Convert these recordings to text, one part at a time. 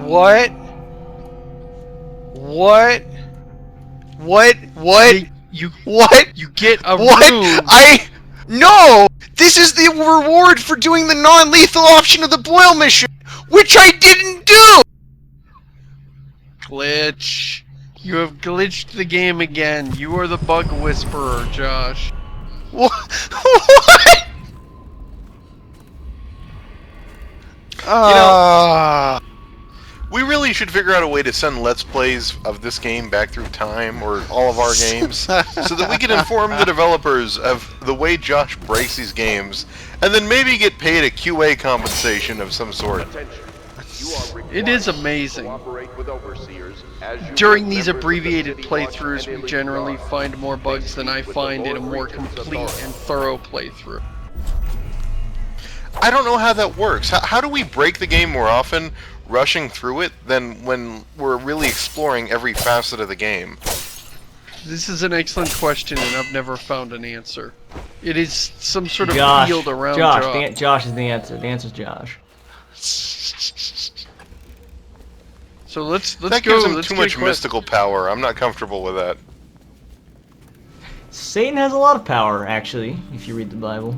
What? What? What? What? You What? You get a What? room. No! This is the reward for doing the non-lethal option of the boil mission, which I didn't do! Glitch. You have glitched the game again. You are the bug whisperer, Josh. What? What? We really should figure out a way to send Let's Plays of this game back through time, or all of our games, so that we can inform the developers of the way Josh breaks these games, and then maybe get paid a QA compensation of some sort. It is amazing. During these abbreviated playthroughs, we generally find more bugs than I find in a more complete and thorough playthrough. I don't know how that works. How do we break the game more often rushing through it than when we're really exploring every facet of the game? This is an excellent question, and I've never found an answer. It is some sort of Josh, field around Josh. Josh is the answer. The answer is Josh. So let's that go. gives him Let's too get much mystical power. I'm not comfortable with that. Satan has a lot of power, actually, if you read the Bible.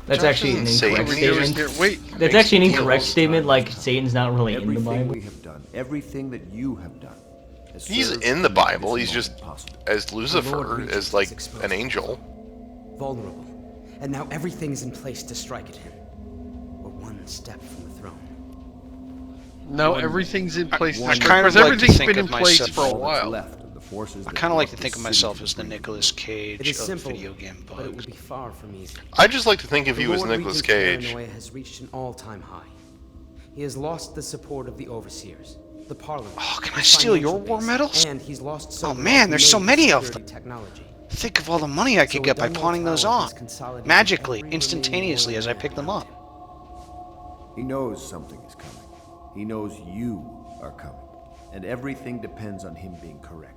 That's Josh actually an doesn't say incorrect everything. statement. Wait. That's actually an incorrect statement, like Satan's not really in the Everything Bible. we have done, everything that you have done. has He's served in the to make Bible. this He's just moment possible. as Lucifer, as like an angel. Vulnerable. And now everything's in place to strike at him. We're one step from the throne. Now everything's in place. I kind of because like to everything's think been in of place myself- for a All that's while. left of the forces I that kind of like to brought think of this myself city as to the break. Nicolas It Cage is of simple, video game but it will bugs. be far from easy. I just like to think of The you as Lord Nicolas Regent's Cage. paranoia has reached an all-time high. He has lost the support of the overseers, the parliament. Oh, can I the steal your financial war base, medals? And he's lost so Oh man, there's so many of them. Technology. Think of all the money I could So get by Dunwall pawning those Tower off. has consolidated Magically, every instantaneously remaining as I warrior pick them around up. him. He knows something is coming. He knows you are coming. And everything depends on him being correct.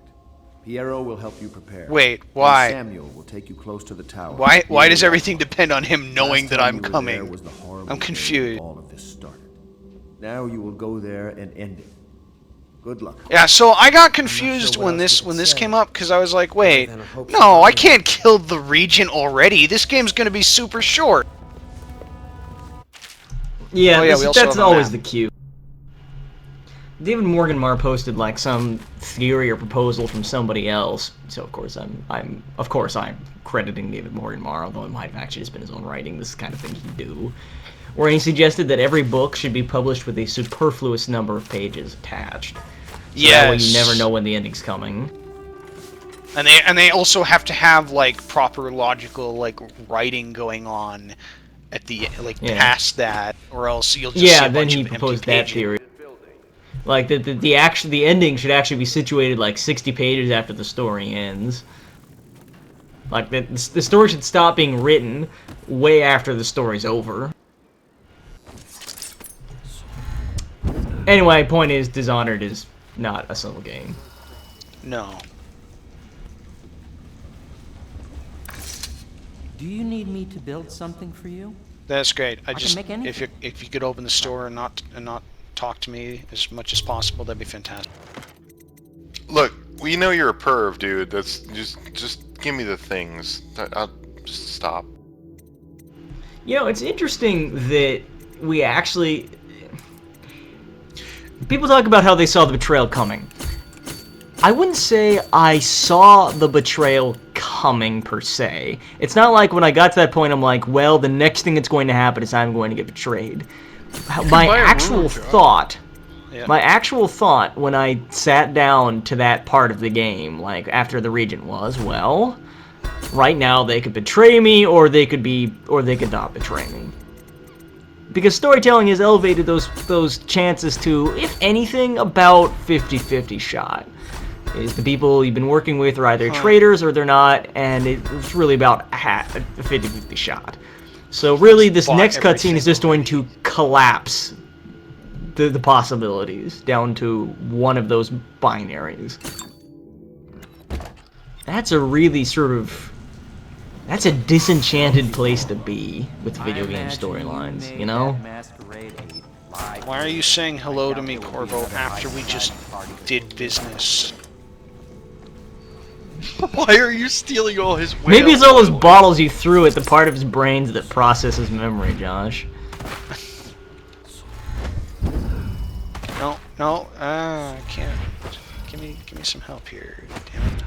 Piero will help you prepare. Wait, And why? Samuel will take you close to the tower. Why does everything depend on him knowing Last that time I'm you were there coming? was the horrible I'm day confused. All of this started. Now you will go there and end it. Good luck. Yeah, so I got confused what when else this we could this say. came up because I was like, wait, than a hope no, for I mine. can't kill the regent already. This game's gonna be super short. Yeah, Oh, yeah, we also that's have a always map. the cue. David Morganmar posted like some theory or proposal from somebody else, so of course I'm crediting David Morganmar, although it might have actually just been his own writing. This is the kind of thing he'd do, where he suggested that every book should be published with a superfluous number of pages attached. So that way you never know when the ending's coming. And they also have to have like proper logical like writing going on at the past that, or else you'll just see Yeah, a then bunch he of empty proposed that pages. theory. Like the ending should actually be situated like 60 pages after the story ends. Like the story should stop being written way after the story's over. Anyway, point is, Dishonored is not a solo game. No. Do you need me to build something for you? That's great. I can just make if you could open the store and not talk to me as much as possible, that'd be fantastic. Look, we know you're a perv, dude. That's just give me the things. I'll just stop. You know, it's interesting that we actually... People talk about how they saw the betrayal coming. I wouldn't say I saw the betrayal coming, per se. It's not like when I got to that point, I'm like, well, the next thing that's going to happen is I'm going to get betrayed. My actual thought when I sat down to that part of the game, like after the Regent, was, well, right now they could betray me, or they could not betray me. Because storytelling has elevated those chances to, if anything, about 50-50 shot. Is the people you've been working with are either traitors or they're not, and it's really about a 50-50 shot. So really, this next cutscene is just going to collapse the possibilities down to one of those binaries. That's a really that's a disenchanted place to be with video game storylines, you know? Why are you saying hello to me, Corvo, after we just did business? Why are you stealing all his whale Maybe it's all those oil? bottles you threw at the part of his brains that processes memory, Josh. No, I can't. Give me some help here. Damn it.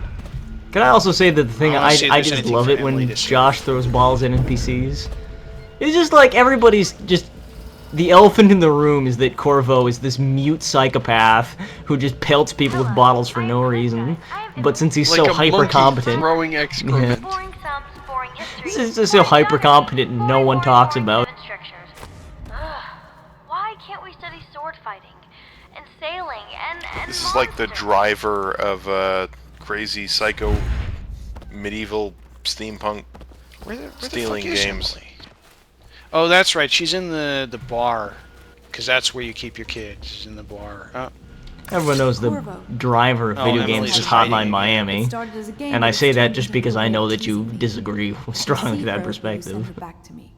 Can I also say that the thing I wanna see if I there's just anything love for it when Emily to say. Josh throws balls at NPCs? It's just like everybody's just... The elephant in the room is that Corvo is this mute psychopath who just pelts people with bottles for no reason. But since he's Like so a hyper monkey competent, throwing excrement. this is just so hyper competent and no one talks about. Why can't we study sword fighting and sailing and This is like the driver of crazy psycho medieval steampunk Where the stealing fuck is games. Emily? Oh, that's right. She's in the bar, because that's where you keep your kid. She's in the bar. Oh. Everyone knows the driver of video Emily's games is hiding Hotline again. Miami. And I say that just because I know that you disagree strongly with that perspective. Back to me.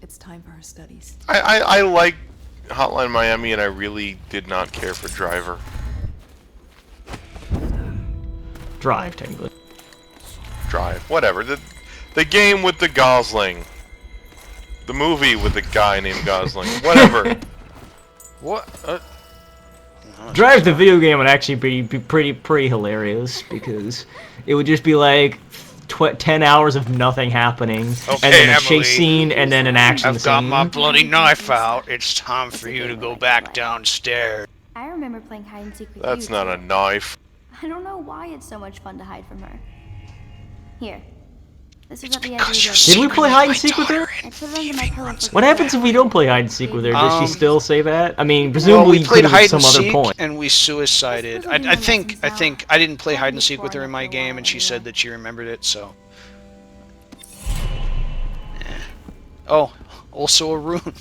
It's time for her studies. I like Hotline Miami, and I really did not care for Driver. Drive, technically. Drive, whatever. The game with the Gosling. The movie with the guy named Gosling. Whatever. What? Drive the video game would actually be pretty hilarious, because it would just be like 10 hours of nothing happening, Okay, and then a Emily, chase scene, and then an action I've scene. got my bloody knife out. It's time for you to go back downstairs. I remember playing hide and seek with you. That's not a too. knife. I don't know why it's so much fun to hide from her. Here. This is at the edge Because of you're the Did we play hide and seek with her? I put it under my pillow for What happens if we don't play hide and seek with her? Does she still say that? I mean, Well, presumably we you played could at hide some and other seek, point. and we suicided. I think I didn't play hide and seek with her in my game, and she said that she remembered it. So. Oh, also a rune.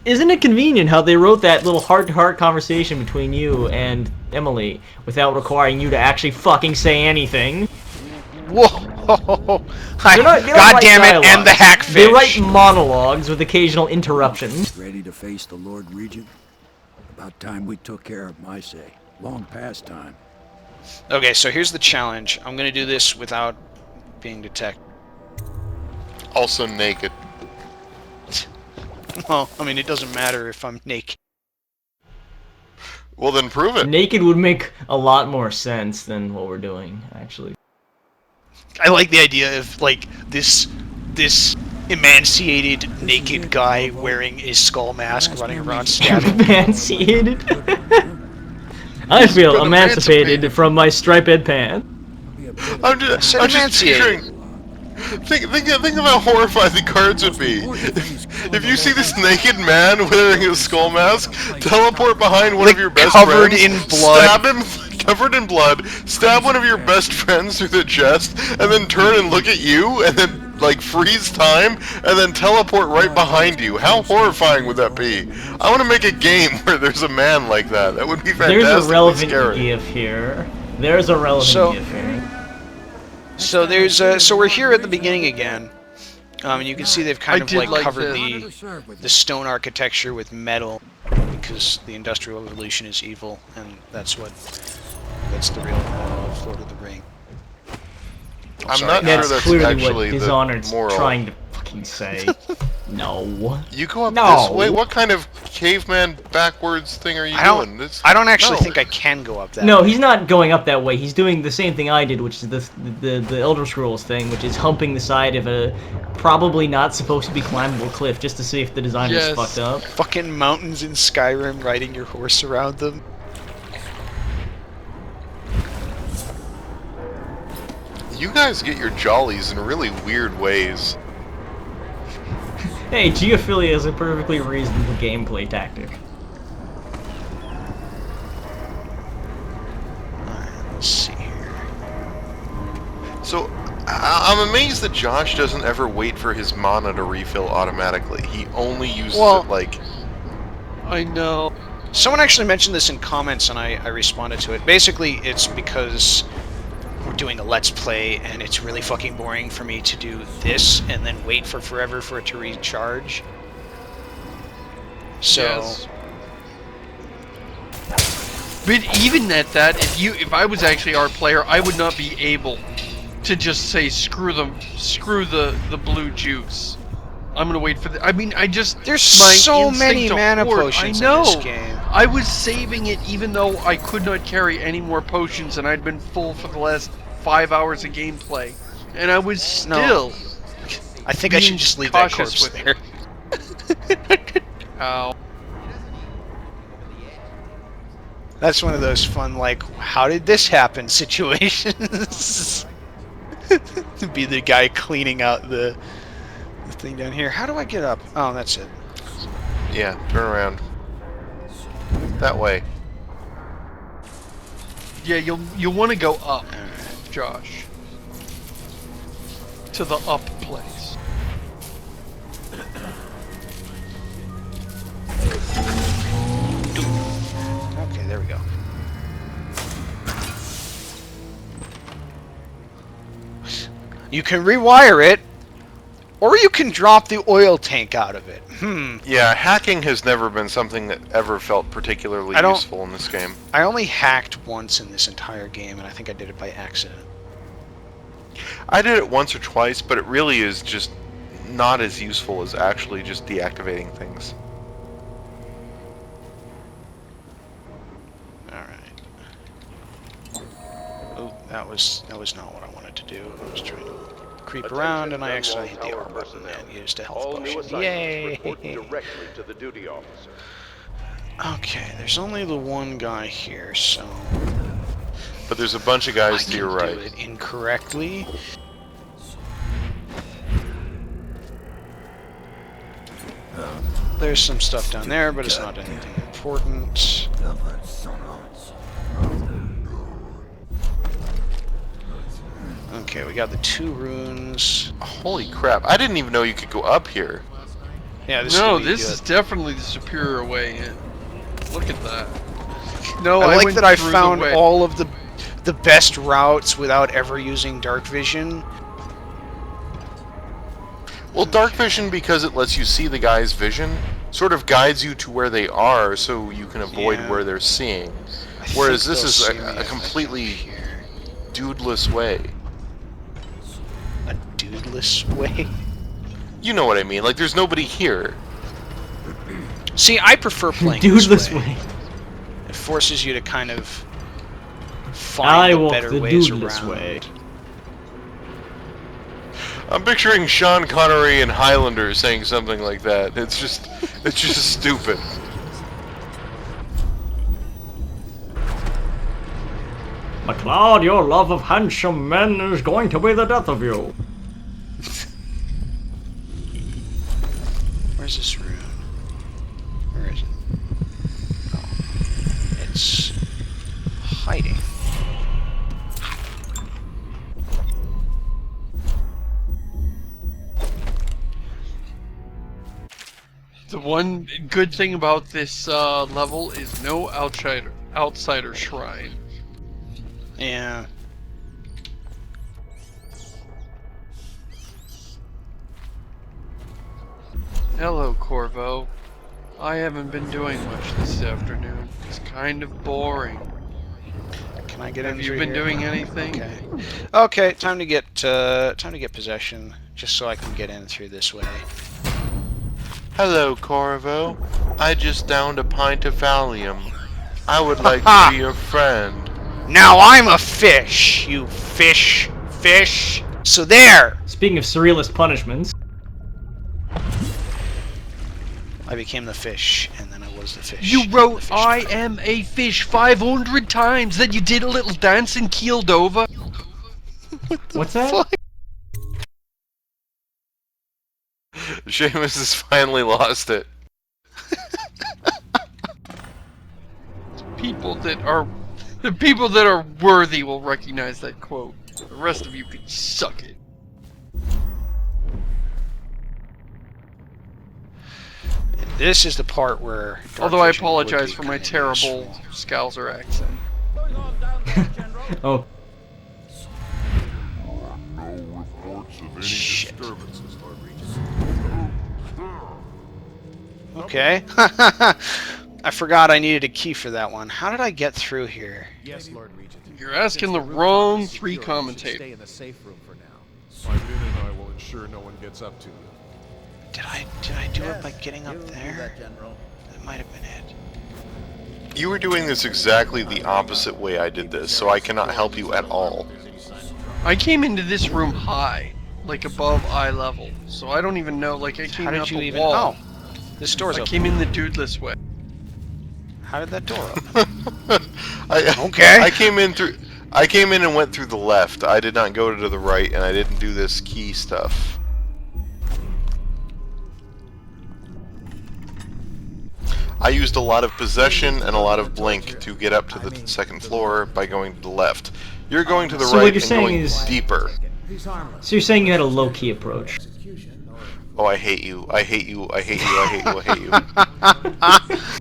Isn't it convenient how they wrote that little heart-to-heart conversation between you and Emily without requiring you to actually fucking say anything? Whoa! They don't God write damn it! dialogue. And the hackfish. They write monologues with occasional interruptions. Ready to face the Lord Regent? About time we took care of my say. Long past time. Okay, so here's the challenge. I'm gonna do this without being detected. Also naked. Well, I mean, it doesn't matter if I'm naked. Well, then prove it. Naked would make a lot more sense than what we're doing, actually. I like the idea of like this emaciated naked guy wearing his skull mask running around stabbing. Emancipated? I feel But emancipated from my striped pants. I'm just picturing. Think of how horrified the guards would be. If you see this naked man wearing a skull mask, teleport behind one of your best covered friends, in blood. stab him, covered in blood, stab one of your best friends through the chest, and then turn and look at you, and then like freeze time, and then teleport right behind you. How horrifying would that be? I want to make a game where there's a man like that. That would be fantastic. There's a relevant GIF here. There's a relevant GIF here. So there's so we're here at the beginning again. And you can see they've kind of like covered the stone architecture with metal because the Industrial Revolution is evil, and that's the real moral of Lord of the Ring. I'm Sorry. not That's sure that's clearly actually what the Dishonored's moral. trying to fucking say. No. You go up No. this way? What kind of caveman backwards thing are you I don't. doing? This, I don't actually no. think I can go up that. No, way. he's not going up that way. He's doing the same thing I did, which is the Elder Scrolls thing, which is humping the side of a probably not supposed to be climbable cliff just to see if the design is fucked up. Fucking mountains in Skyrim, riding your horse around them. You guys get your jollies in really weird ways. Hey, geophilia is a perfectly reasonable gameplay tactic. Let's see here. So, I'm amazed that Josh doesn't ever wait for his mana to refill automatically. He only uses it like... I know. Someone actually mentioned this in comments, and I responded to it. Basically, it's because we're doing a Let's Play, and it's really fucking boring for me to do this, and then wait for forever for it to recharge. So, But even at that, if I was actually our player, I would not be able to just say screw the blue juice. I'm gonna wait for the. I mean, there's so many mana potions in this game. I was saving it even though I could not carry any more potions, and I'd been full for the last 5 hours of gameplay, and I was still. I think I should just leave that corpse there. Ow. That's one of those fun, like, how did this happen situations. To be the guy cleaning out the thing down here. How do I get up? Oh, that's it. Yeah, turn around. That way. Yeah, you'll want to go up, Josh. To the up place. Okay, there we go. You can rewire it, or you can drop the oil tank out of it. Yeah, hacking has never been something that ever felt particularly useful in this game. I only hacked once in this entire game, and I think I did it by accident. I did it once or twice, but it really is just not as useful as actually just deactivating things. Alright. Oh, that was not what I wanted to do. I was trying to creep around, and I accidentally hit the R button and used a health potion. Yay! Okay, there's only the one guy here, so... But there's a bunch of guys to your right. I can do it incorrectly. There's some stuff down there, but it's not anything important. Okay, we got the 2 runes. Holy crap, I didn't even know you could go up here. Yeah, this is definitely the superior way in. Look at that. No, I like that I found all of the best routes without ever using dark vision. Well, dark vision, because it lets you see the guy's vision, sort of guides you to where they are so you can avoid where they're seeing. Whereas this is a completely dudeless way. A dudeless way? You know what I mean, like there's nobody here. See, I prefer playing dudeless way. It forces you to kind of find the better ways around. Way. I'm picturing Sean Connery in Highlander saying something like that. It's just stupid. MacLeod, your love of handsome men is going to be the death of you. Where's this rune? Where is it? Oh. It's hiding. The one good thing about this level is no outsider shrine. Yeah. Hello, Corvo. I haven't been doing much this afternoon. It's kind of boring. Can I get in? Have you been doing anything? Okay. Okay, time to get possession, just so I can get in through this way. Hello, Corvo. I just downed a pint of Valium. I would like to be your friend. Now I'm a fish, you fish. So there! Speaking of surrealist punishments. I became the fish, and then I was the fish. You wrote I am a fish 500 times, then you did a little dance and keeled over. What's that? Seamus has finally lost it. The people that are worthy will recognize that quote. The rest of you can suck it. And this is the part where... Although I apologize for my terrible Scouser accent. Oh. Shit. Okay. I forgot I needed a key for that one. How did I get through here? Yes, Lord Regent. You're asking the wrong three commentators. Stay in the safe room for now. My men and I will ensure no one gets up to you. Did I do it by getting up there? That might have been it. You were doing this exactly the opposite way I did this, so I cannot help you at all. I came into this room high, like above eye level, so I don't even know. Like I came How did up you a even? wall. Oh, this door's I open. came in the Dudeless way. How did that door open? Okay. I came in and went through the left. I did not go to the right, and I didn't do this key stuff. I used a lot of possession and a lot of blink to get up to the second floor by going to the left. You're going to the So right what you're and saying going is- deeper. So you're saying you had a low-key approach? Oh, I hate you. I hate you. I hate you. I hate you. I hate you.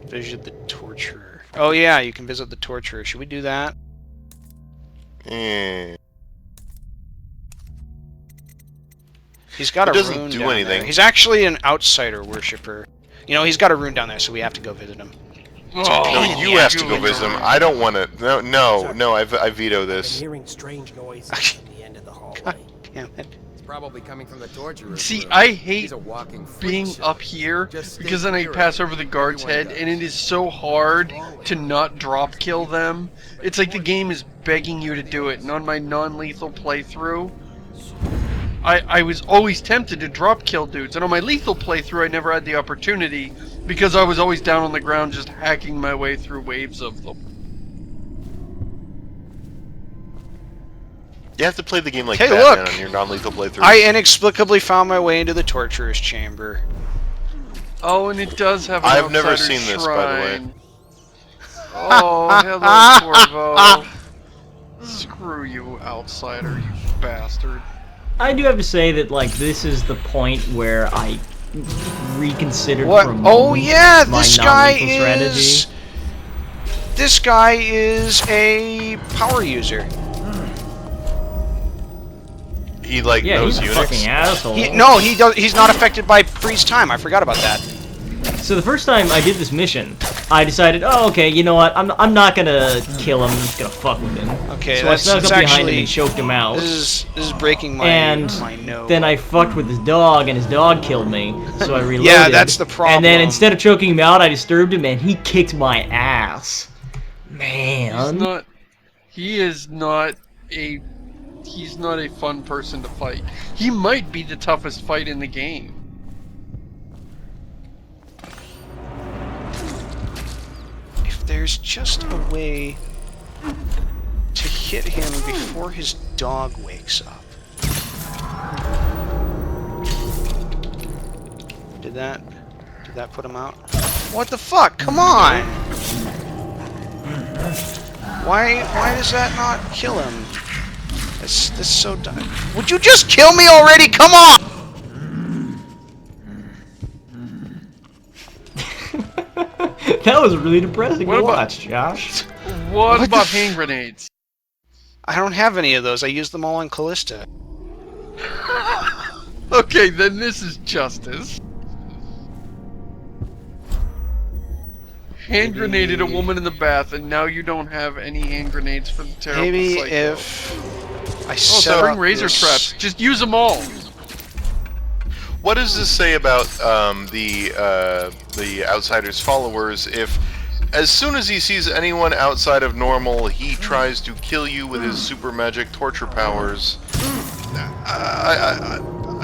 Visit the torturer. Oh yeah, you can visit the torturer. Should we do that? He's got It a doesn't rune do down anything. there. He's actually an outsider worshipper. You know, he's got a rune down there, so we have to go visit him. No, you have to go visit him. I don't want to. No. I veto this. Hearing strange noises at the end of the hallway. God damn it. It's probably coming from the torturer. See, I hate He's a walking being freak show. up here Just because stay then I clear pass of over it. the guard's Everyone head, does. and it is so hard to not drop kill them. It's like the game is begging you to do it, and on my non-lethal playthrough, I was always tempted to drop kill dudes, and on my lethal playthrough I never had the opportunity because I was always down on the ground just hacking my way through waves of them. You have to play the game like Hey, Batman look! on your non-lethal playthrough. I inexplicably found my way into the torturer's chamber. Oh, and it does have an I've never outsider seen this, by the way. shrine. Oh, hello, Corvo. Screw you, outsider, you bastard. I do have to say that, like, this is the point where I reconsidered What? for a Oh moment yeah, my this guy non-lethal strategy. is. This guy is a power user. He like Yeah, knows he's a Unix. fucking asshole. No, he does. He's not affected by freeze time. I forgot about that. So the first time I did this mission, I decided, oh, okay, you know what? I'm not gonna kill him. I'm just gonna fuck with him. Okay, so that's I snuck up behind him actually- and choked him out. This is breaking my And nose. then I fucked with his dog, and his dog killed me. So I reloaded. Yeah, that's the problem. And then instead of choking him out, I disturbed him, and he kicked my ass. Man. He's not a fun person to fight. He might be the toughest fight in the game. If there's just a way to hit him before his dog wakes up. Did that put him out? What the fuck? Come on! Why does that not kill him? That's so dumb. Would you just kill me already? Come on! That was really depressing What to about- watch, Josh. What What the about hand grenades? I don't have any of those. I used them all on Callista. Okay, then this is justice. Hand grenaded a woman in the bath, and now you don't have any hand grenades for the terrible Maybe psycho. if I Oh, set so bring up razor this- traps. Just use them all. What does this say about the outsider's followers? If as soon as he sees anyone outside of normal, he tries to kill you with his super magic torture powers.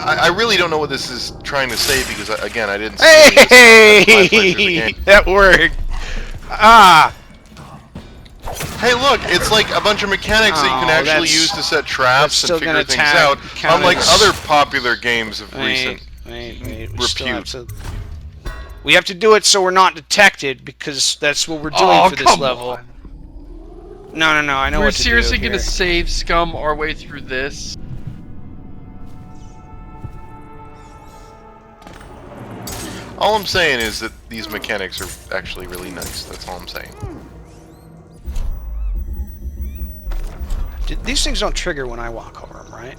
I really don't know what this is trying to say because again I didn't. See this my playthrough of the Hey, game. that worked. Ah. Hey, look! It's like a bunch of mechanics that you can Oh, actually that's- use to set traps still and figure gonna things count out, unlike as- other popular games of recent Wait. We still have repute. to. We have to do it so we're not detected because that's what we're doing Oh, for this come level. on. No. I know We're what to do seriously here. gonna save scum our way through this? All I'm saying is that these mechanics are actually really nice. That's all I'm saying. These things don't trigger when I walk over them, right?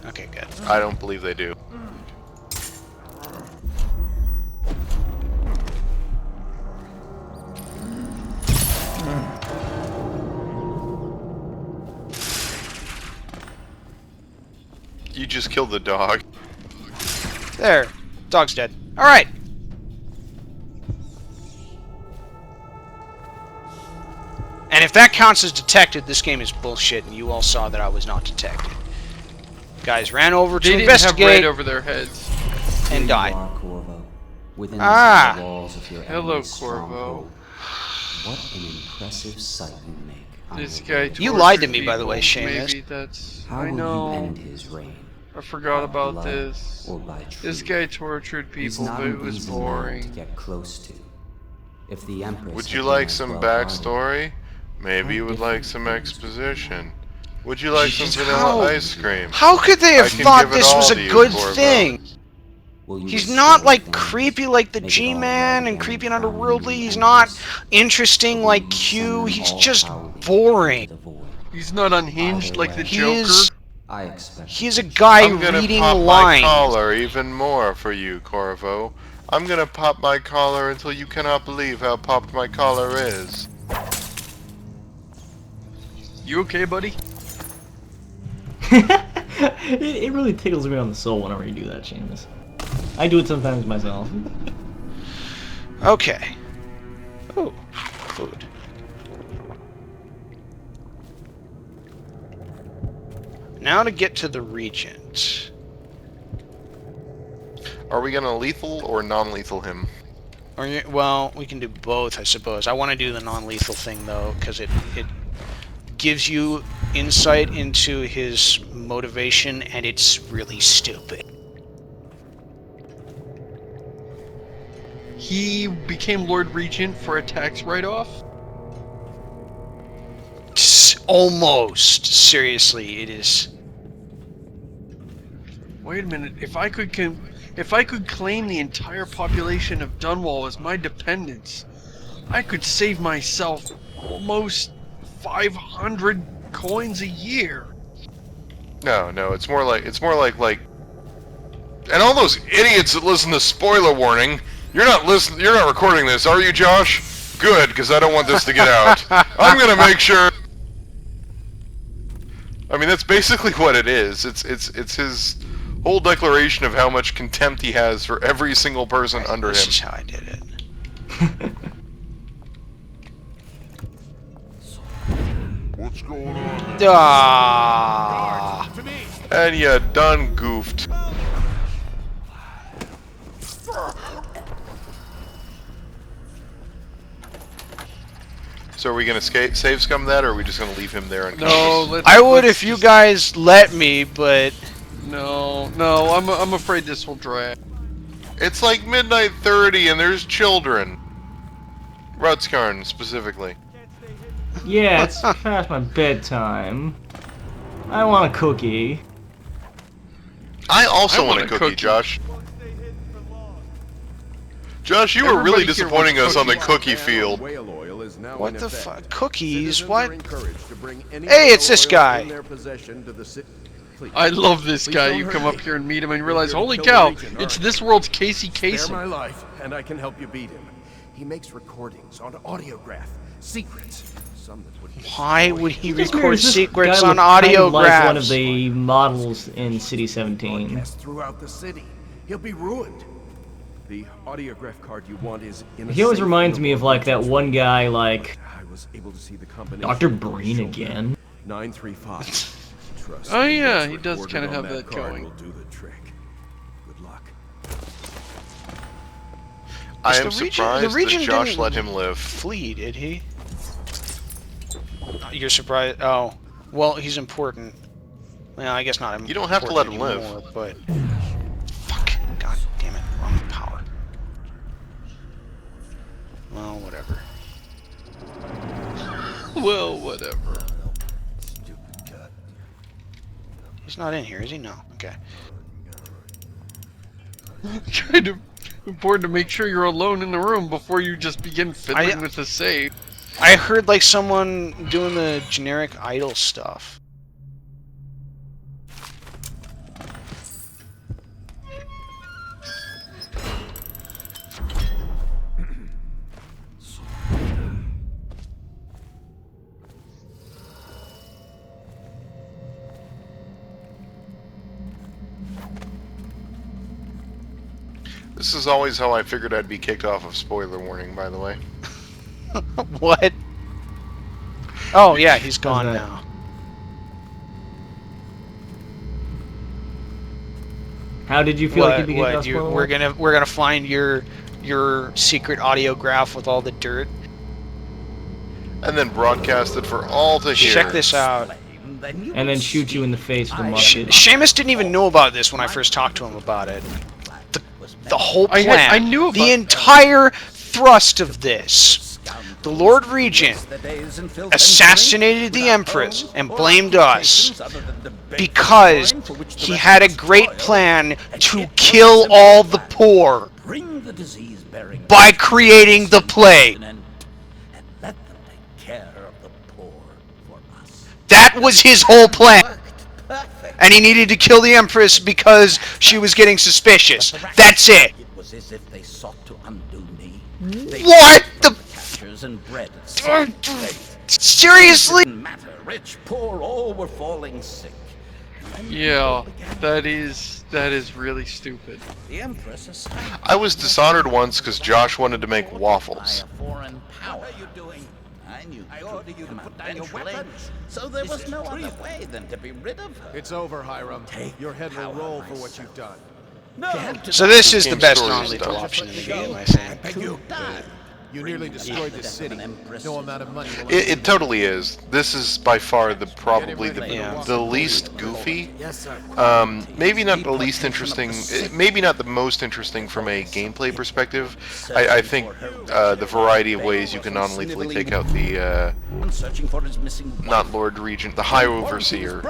Okay, good. I don't believe they do. You just killed the dog. There. Dog's dead. Alright. And if that counts as detected, this game is bullshit, and you all saw that I was not detected. Guys ran over to investigate. They didn't have right over their heads. And died. Within Ah! the walls of your Hello, enemy's Corvo. stronghold. What an impressive sight you make. This guy You lied to tortured me, by the way, people. Seamus. Maybe that's... How I will know. you end his reign? I forgot By about blood this. or by This truth? guy tortured He's people, not but it an was easy man to boring. get close to. If the Empress Would had you been like as some well-guarded, backstory? Maybe you would like some exposition. Would you like some vanilla ice cream? How could they I have can thought give it this was all a to you, good Corvo. thing? will you He's restore not like things, creepy like the make it all G-Man right and again, creepy and crown you otherworldly. He's Empress? not interesting Or will like you Q. summon He's all just power boring. into the void? He's not unhinged Either like the way. He Joker. is. I expect He's a guy I'm gonna reading pop my lines. collar even more for you, Corvo. I'm gonna pop my collar until you cannot believe how popped my collar is. You okay, buddy? It really tickles me on the soul whenever you do that, Seamus. I do it sometimes myself. Okay. Oh, food. Now to get to the Regent. Are we gonna lethal or non-lethal him? Well, we can do both, I suppose. I want to do the non-lethal thing, though, because it gives you insight into his motivation, and it's really stupid. He became Lord Regent for a tax write-off? Almost. Seriously, it is. Wait a minute. If I could claim the entire population of Dunwall as my dependents, I could save myself almost 500 coins a year. No, it's more like and all those idiots that listen to spoiler warning, you're not recording this, are you, Josh? Good, because I don't want this to get out. I'm gonna make sure. I mean, that's basically what it is. It's his whole declaration of how much contempt he has for every single person under him. This is how I did it. What's going on? Ah. And you done goofed. So are we gonna save scum that, or are we just gonna leave him there and No, I would if you guys let me, but no, I'm afraid this will drag. It's like midnight 30 and there's children. Rutskarn specifically. Yeah, it's past my bedtime. I want a cookie. I also I want a cookie, Josh. Josh, you were really disappointing us on the cookie field. what the fuck? Cookies? What? Hey, it's this guy. I love this guy. You come up here and meet him and realize, holy cow, it's this world's Casey Kasem. my life, and I can help you beat him. He makes recordings on audiograph, secrets. Some that would Why would he Just record this secrets guy on looked kind of like one of audiographs? the models in City 17. broadcast throughout the city. He'll be ruined. The audiograph card you want is in a He always safe reminds in me the of like that Warden's one vault. guy, like I was able to see the combination Dr. on his Breen shoulder. again. 935. Trust Oh, me, yeah, what's he does recorded kinda on have that card going. will do the trick. Good luck. I Is am the Regent- surprised the Regent that Josh didn't let him live. Flee, did he? You're surprised? Oh, well, he's important. Well, I guess not. You don't have to let him live. Anymore, but fuck, god damn it, wrong power. Well, whatever. Well, whatever. He's not in here, is he? No. Okay. Kind of important to make sure you're alone in the room before you just begin fiddling with the save. I heard like someone doing the generic idle stuff. This is always how I figured I'd be kicked off of spoiler warning, by the way. What? Oh yeah, he's gone now. How did you feel like you'd be getting spoiler we're gonna find your secret audiograph with all the dirt. And then broadcast it for all to hear. Check this out. and then shoot you in the face with a musket. Seamus didn't even know about this when I first talked to him about it. The whole plan. I knew about the entire thrust of this. The Lord Regent assassinated the Empress and blamed us because he had a great plan to kill all the poor by creating the plague. That was his whole plan. And he needed to kill the Empress because she was getting suspicious. That's it. It was as if they sought to undo me. What the? And bread. Seriously? Didn't matter. Rich, poor, all were falling sick. Yeah, that is really stupid. The Empress. I was Dishonored once because Josh wanted to make waffles. Foreign power. What are you doing? I knew. I ordered you to put down your weapons. So there was no other way than to be rid of her. It's over, Hiram. Your head will roll for what you've done. No. So this is the best non-lethal option in the game, I think. You nearly destroyed the city. No amount of money. It totally is. This is by far probably the least goofy. Maybe not the least interesting. Maybe not the most interesting from a gameplay perspective. I think the variety of ways you can non-lethally take out the not Lord Regent, the High Overseer.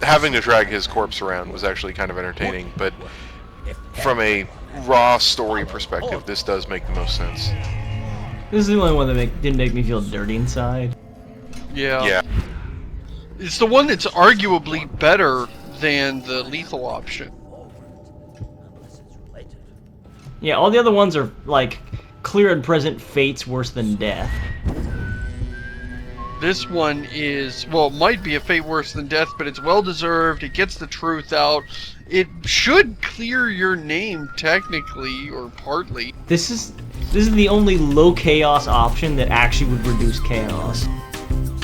Having to drag his corpse around was actually kind of entertaining, but from a raw story perspective, this does make the most sense. This is the only one that didn't make me feel dirty inside. Yeah. Yeah. It's the one that's arguably better than the lethal option. Yeah, all the other ones are, like, clear and present fates worse than death. This one is, well, it might be a fate worse than death, but it's well-deserved. It gets the truth out. It should clear your name, technically, or partly. This is the only low chaos option that actually would reduce chaos.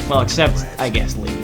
Well, except, I guess, Lee.